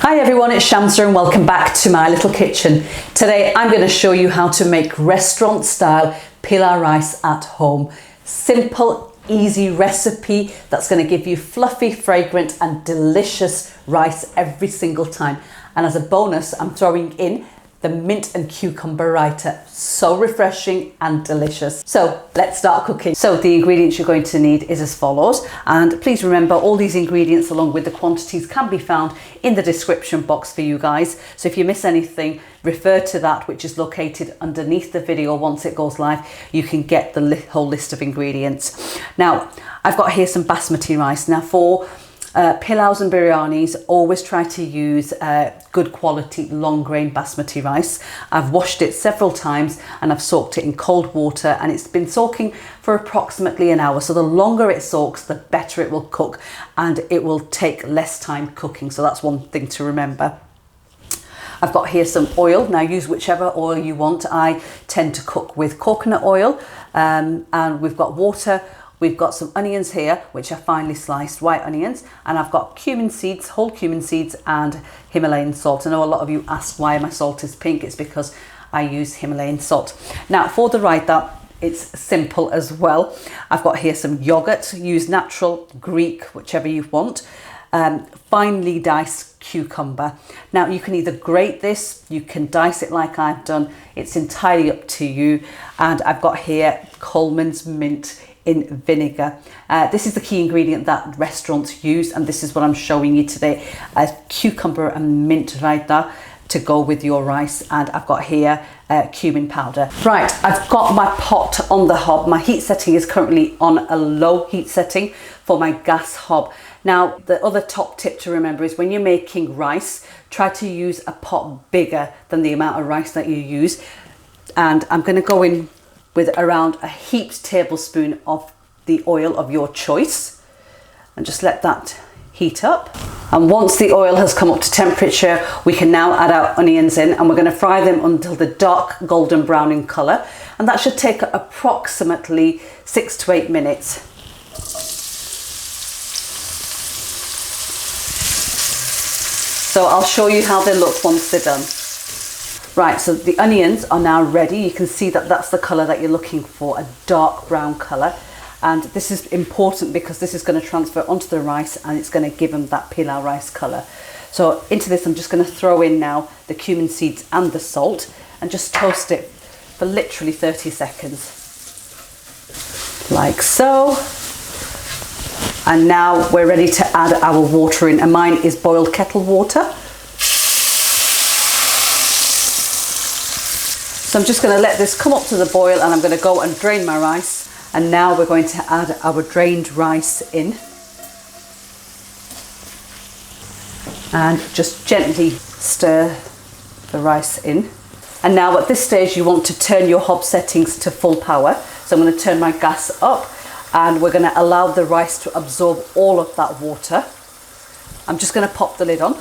Hi everyone, it's Shamsa and welcome back to my little kitchen. Today I'm going to show you how to make restaurant style pilau rice at home. Simple, easy recipe that's going to give you fluffy, fragrant and delicious rice every single time. And as a bonus, I'm throwing in the mint and cucumber raita. So refreshing and delicious. So let's start cooking. So the ingredients you're going to need is as follows. And please remember, all these ingredients along with the quantities can be found in the description box for you guys. So if you miss anything, refer to that, which is located underneath the video. Once it goes live, you can get the whole list of ingredients. Now, I've got here some basmati rice. Now for pilaus and biryanis, always try to use good quality long grain basmati rice. I've washed it several times and I've soaked it in cold water, and it's been soaking for approximately an hour. So the longer it soaks, the better it will cook, and it will take less time cooking. So that's one thing to remember. I've got here some oil. Now use whichever oil you want. I tend to cook with coconut oil, and we've got water. We've got some onions here, which are finely sliced white onions, and I've got cumin seeds, whole cumin seeds, and Himalayan salt. I know a lot of you asked why my salt is pink. It's because I use Himalayan salt. Now for the raita, it's simple as well. I've got here some yogurt. Use natural, Greek, whichever you want. Finely diced cucumber. Now you can either grate this, you can dice it like I've done. It's entirely up to you. And I've got here Colemans mint in vinegar. This is the key ingredient that restaurants use, and this is what I'm showing you today. A cucumber and mint raita to go with your rice. And I've got here cumin powder. Right, I've got my pot on the hob. My heat setting is currently on a low heat setting for my gas hob. Now the other top tip to remember is when you're making rice, try to use a pot bigger than the amount of rice that you use. And I'm going to go in with around a heaped tablespoon of the oil of your choice, and just let that heat up. And once the oil has come up to temperature, we can now add our onions in, and we're going to fry them until the dark golden brown in colour, and that should take approximately 6 to 8 minutes. So I'll show you how they look once they're done. Right, so the onions are now ready. You can see that that's the colour that you're looking for, a dark brown colour. And this is important because this is going to transfer onto the rice and it's going to give them that pilau rice colour. So into this, I'm just going to throw in now the cumin seeds and the salt and just toast it for literally 30 seconds. Like so. And now we're ready to add our water in, and mine is boiled kettle water. So I'm just going to let this come up to the boil, and I'm going to go and drain my rice. And now we're going to add our drained rice in. And just gently stir the rice in. And now at this stage you want to turn your hob settings to full power. So I'm going to turn my gas up, and we're going to allow the rice to absorb all of that water. I'm just going to pop the lid on,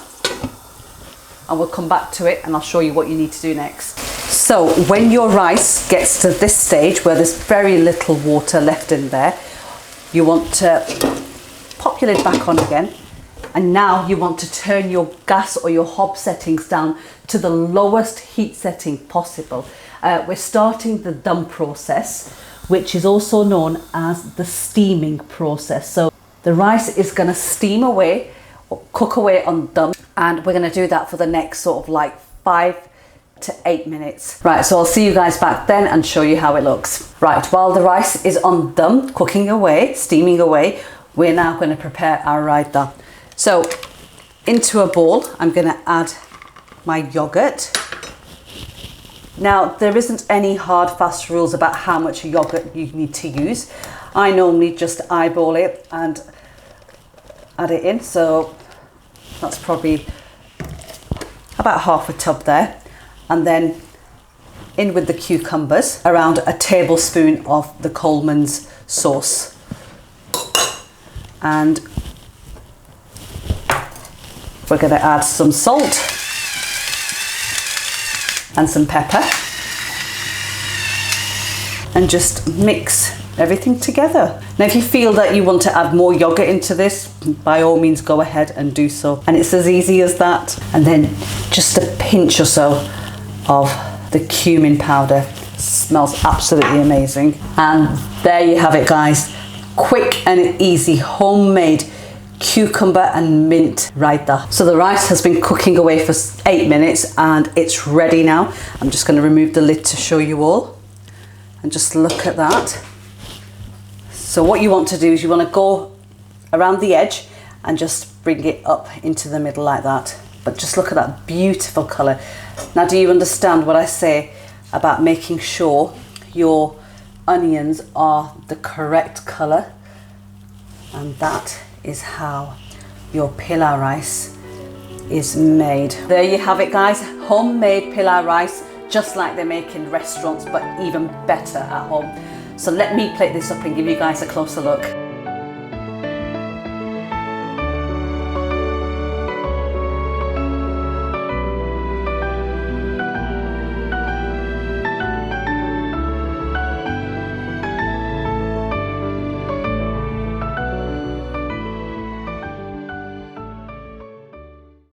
and we'll come back to it and I'll show you what you need to do next. So when your rice gets to this stage where there's very little water left in there, you want to pop your lid back on again. And now you want to turn your gas or your hob settings down to the lowest heat setting possible. We're starting the dum process, which is also known as the steaming process. So the rice is going to steam away or cook away on dum, and we're going to do that for the next sort of like 5 to 8 minutes. Right, so I'll see you guys back then and show you how it looks. Right, while the rice is on dum, cooking away, steaming away, we're now going to prepare our raita. So into a bowl, I'm going to add my yogurt. Now, there isn't any hard fast rules about how much yogurt you need to use. I normally just eyeball it and add it in. So that's probably about half a tub there. And then in with the cucumbers, around a tablespoon of the Colemans sauce. And we're going to add some salt and some pepper, and just mix everything together. Now if you feel that you want to add more yogurt into this, by all means go ahead and do so. And it's as easy as that. And then just a pinch or so of the cumin powder. Smells absolutely amazing. And there you have it, guys. Quick and easy homemade cucumber and mint raita. So the rice has been cooking away for 8 minutes and it's ready now. I'm just going to remove the lid to show you all. And just look at that. So what you want to do is you want to go around the edge and just bring it up into the middle like that. But just look at that beautiful colour. Now do you understand what I say about making sure your onions are the correct colour? And that is how your pilau rice is made. There you have it, guys. Homemade pilau rice, just like they make in restaurants, but even better at home. So let me plate this up and give you guys a closer look.